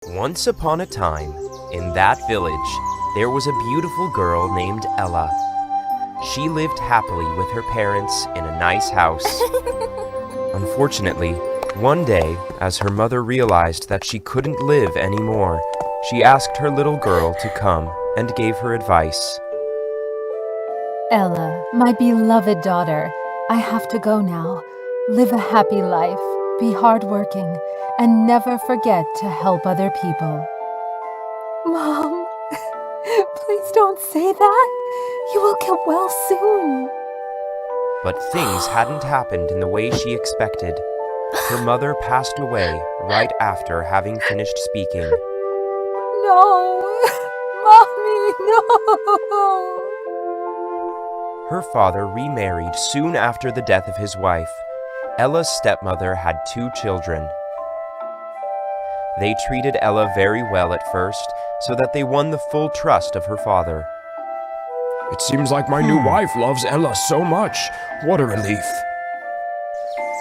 Once upon a time, in that village, there was a beautiful girl named Ella. She lived happily with her parents in a nice house. Unfortunately, one day, as her mother realized that she couldn't live anymore, she asked her little girl to come and gave her advice. Ella, my beloved daughter, I have to go now. Live a happy life, be hardworking, and never forget to help other people. Mom, please don't say that. You will get well soon. But things hadn't happened in the way she expected. Her mother passed away right after having finished speaking. No, Mommy, no. Her father remarried soon after the death of his wife. Ella's stepmother had 2 children. They treated Ella very well at first, so that they won the full trust of her father. It seems like my new wife loves Ella so much. What a relief.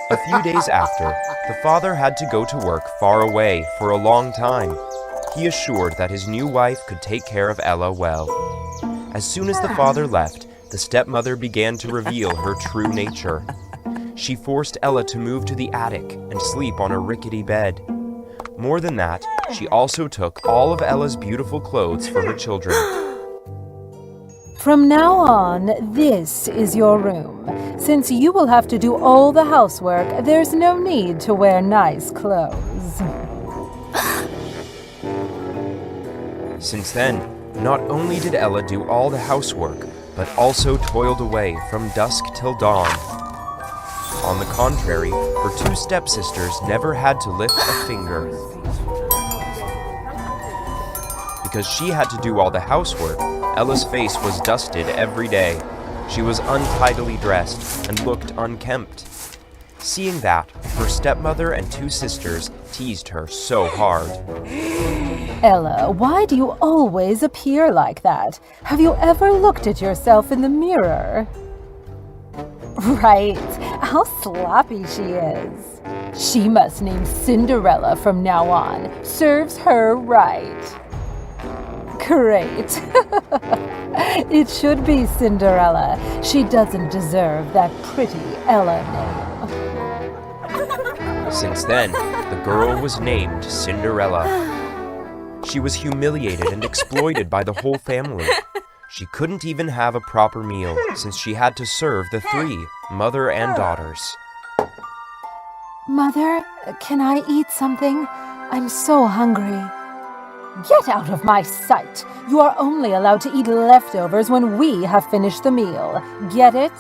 A few days after, the father had to go to work far away for a long time. He assured that his new wife could take care of Ella well. As soon as the father left, the stepmother began to reveal her true nature. She forced Ella to move to the attic and sleep on a rickety bed. More than that, she also took all of Ella's beautiful clothes for her children. From now on, this is your room. Since you will have to do all the housework, there's no need to wear nice clothes. Since then, not only did Ella do all the housework, but also toiled away from dusk till dawn. On the contrary, her 2 stepsisters never had to lift a finger. Because she had to do all the housework, Ella's face was dusted every day. She was untidily dressed and looked unkempt. Seeing that, her stepmother and 2 sisters teased her so hard. Ella, why do you always appear like that? Have you ever looked at yourself in the mirror? Right, how sloppy she is. She must name Cinderella from now on. Serves her right. Great. It should be Cinderella. She doesn't deserve that pretty Ella name. Since then, the girl was named Cinderella. She was humiliated and exploited by the whole family. She couldn't even have a proper meal since she had to serve the 3, mother and daughters. Mother, can I eat something? I'm so hungry. Get out of my sight! You are only allowed to eat leftovers when we have finished the meal. Get it?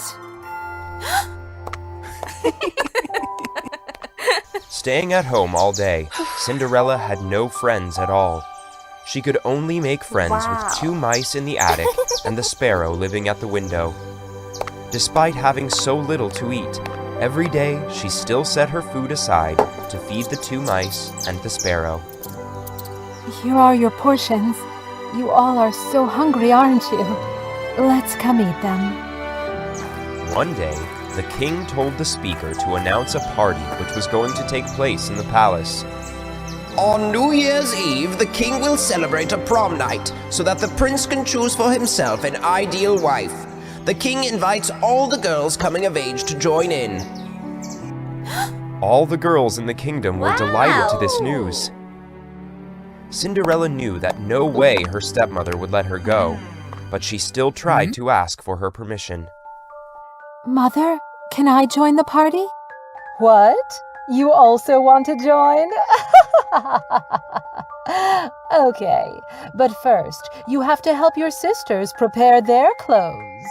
Staying at home all day, Cinderella had no friends at all. She could only make friends with 2 mice in the attic and the sparrow living at the window. Despite having so little to eat, every day she still set her food aside to feed the 2 mice and the sparrow. Here are your portions. You all are so hungry, aren't you? Let's come eat them. One day, the king told the speaker to announce a party which was going to take place in the palace. On New Year's Eve, the king will celebrate a prom night so that the prince can choose for himself an ideal wife. The king invites all the girls coming of age to join in. All the girls in the kingdom were delighted to this news. Cinderella knew that no way her stepmother would let her go, but she still tried to ask for her permission. Mother, can I join the party? What? You also want to join? Okay, but first, you have to help your sisters prepare their clothes.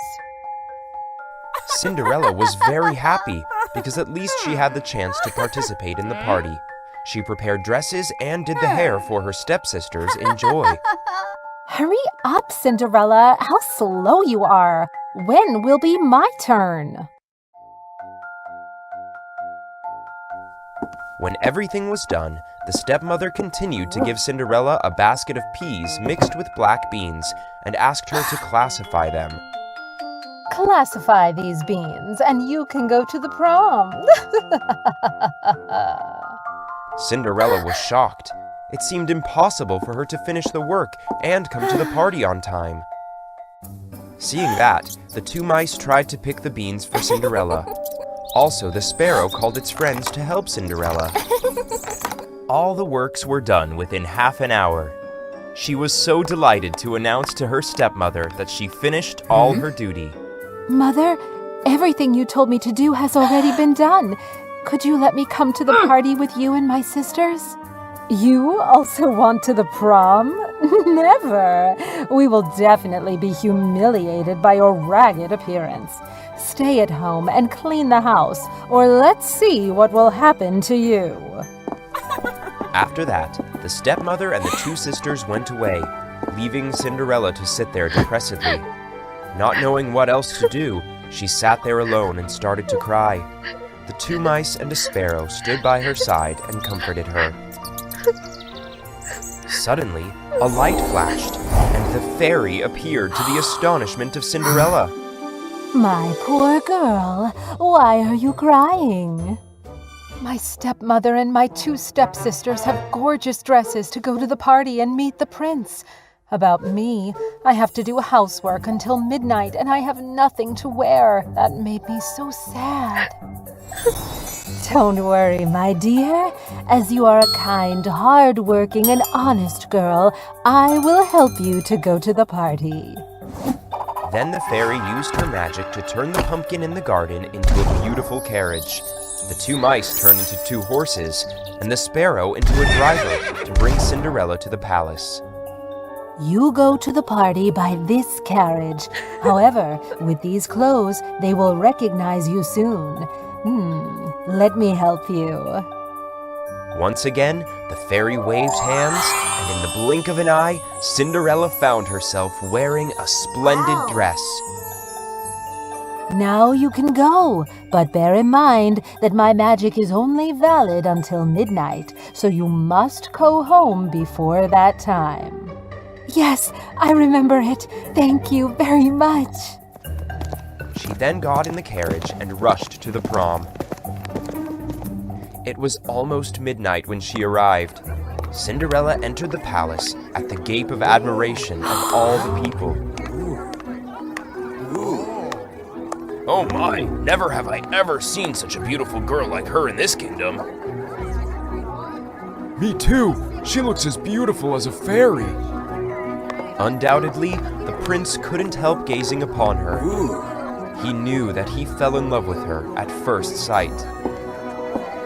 Cinderella was very happy because at least she had the chance to participate in the party. She prepared dresses and did the hair for her stepsisters in joy. Hurry up, Cinderella. How slow you are. When will be my turn? When everything was done, the stepmother continued to give Cinderella a basket of peas mixed with black beans and asked her to classify them. Classify these beans and you can go to the prom. Cinderella was shocked. It seemed impossible for her to finish the work and come to the party on time. Seeing that, the two mice tried to pick the beans for Cinderella. Also, the sparrow called its friends to help Cinderella. All the works were done within half an hour. She was so delighted to announce to her stepmother that she finished all her duty. Mother, everything you told me to do has already been done. Could you let me come to the party with you and my sisters? You also want to the prom? Never! We will definitely be humiliated by your ragged appearance. Stay at home and clean the house, or let's see what will happen to you. After that, the stepmother and the two sisters went away, leaving Cinderella to sit there depressedly. Not knowing what else to do, she sat there alone and started to cry. The two mice and a sparrow stood by her side and comforted her. Suddenly, a light flashed, and the fairy appeared to the astonishment of Cinderella. My poor girl, why are you crying? My stepmother and my two stepsisters have gorgeous dresses to go to the party and meet the prince. About me, I have to do housework until midnight and I have nothing to wear. That made me so sad. Don't worry, my dear. As you are a kind, hard-working, and honest girl, I will help you to go to the party. Then the fairy used her magic to turn the pumpkin in the garden into a beautiful carriage. The two mice turned into two horses, and the sparrow into a driver to bring Cinderella to the palace. You go to the party by this carriage. However, with these clothes, they will recognize you soon. Let me help you. Once again, the fairy waved hands, and in the blink of an eye, Cinderella found herself wearing a splendid dress. Now you can go, but bear in mind that my magic is only valid until midnight, so you must go home before that time. Yes, I remember it. Thank you very much. She then got in the carriage and rushed to the prom. It was almost midnight when she arrived. Cinderella entered the palace at the gape of admiration of all the people. Oh my, never have I ever seen such a beautiful girl like her in this kingdom. Me too. She looks as beautiful as a fairy. Undoubtedly, the prince couldn't help gazing upon her. He knew that he fell in love with her at first sight.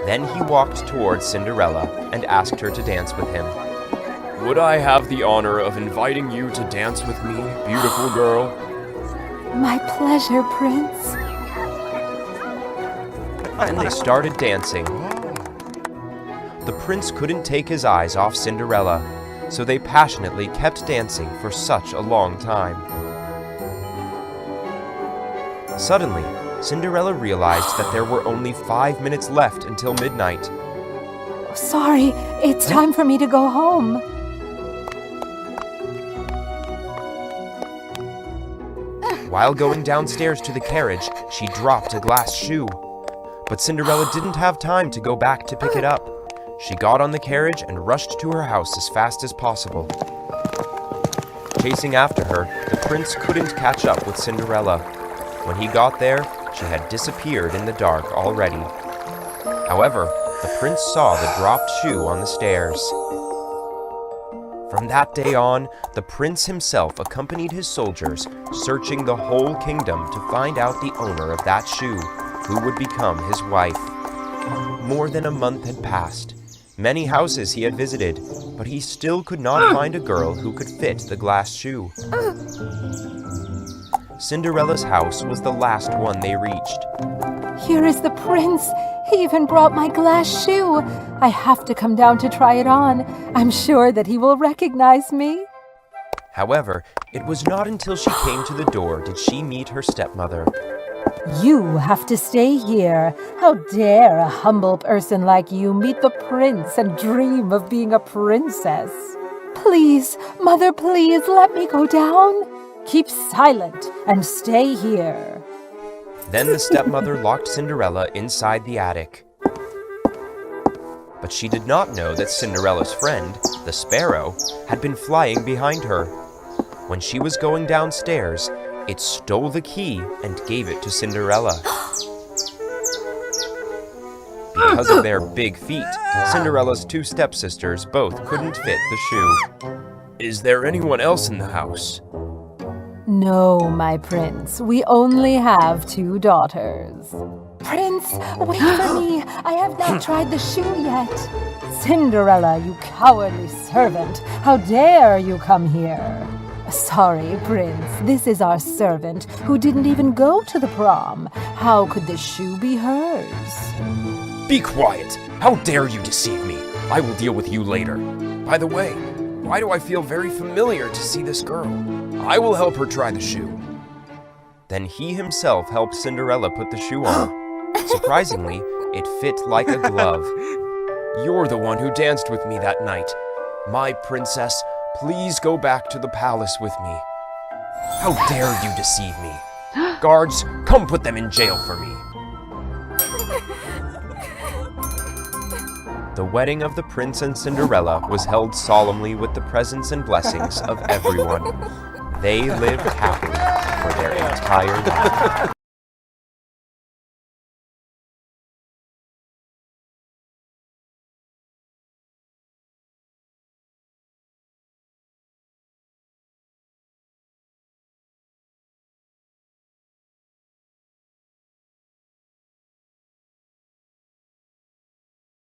Then he walked towards Cinderella and asked her to dance with him. Would I have the honor of inviting you to dance with me, beautiful girl? My pleasure, Prince. And they started dancing. The prince couldn't take his eyes off Cinderella, so they passionately kept dancing for such a long time. Suddenly, Cinderella realized that there were only 5 minutes left until midnight. Sorry, it's time for me to go home. While going downstairs to the carriage, she dropped a glass shoe. But Cinderella didn't have time to go back to pick it up. She got on the carriage and rushed to her house as fast as possible. Chasing after her, the prince couldn't catch up with Cinderella. When he got there, she had disappeared in the dark already. However, the prince saw the dropped shoe on the stairs. From that day on, the prince himself accompanied his soldiers, searching the whole kingdom to find out the owner of that shoe, who would become his wife. More than a month had passed. Many houses he had visited, but he still could not find a girl who could fit the glass shoe. Cinderella's house was the last one they reached. Here is the prince. He even brought my glass shoe. I have to come down to try it on. I'm sure that he will recognize me. However, it was not until she came to the door did she meet her stepmother. You have to stay here. How dare a humble person like you meet the prince and dream of being a princess? Please, mother, please let me go down. Keep silent and stay here. Then the stepmother locked Cinderella inside the attic. But she did not know that Cinderella's friend, The sparrow had been flying behind her. When she was going downstairs, it stole the key and gave it to Cinderella. Because of their big feet, Cinderella's two stepsisters both couldn't fit the shoe. Is there anyone else in the house? No, my prince, we only have 2 daughters. Prince, wait for me. I have not tried the shoe yet. Cinderella, you cowardly servant. How dare you come here? Sorry, Prince. This is our servant who didn't even go to the prom. How could the shoe be hers? Be quiet! How dare you deceive me? I will deal with you later. By the way, why do I feel very familiar to see this girl? I will help her try the shoe. Then he himself helped Cinderella put the shoe on. Surprisingly, it fit like a glove. You're the one who danced with me that night. My princess, please go back to the palace with me. How dare you deceive me? Guards, come put them in jail for me. The wedding of the prince and Cinderella was held solemnly with the presence and blessings of everyone. They lived happily for their entire life.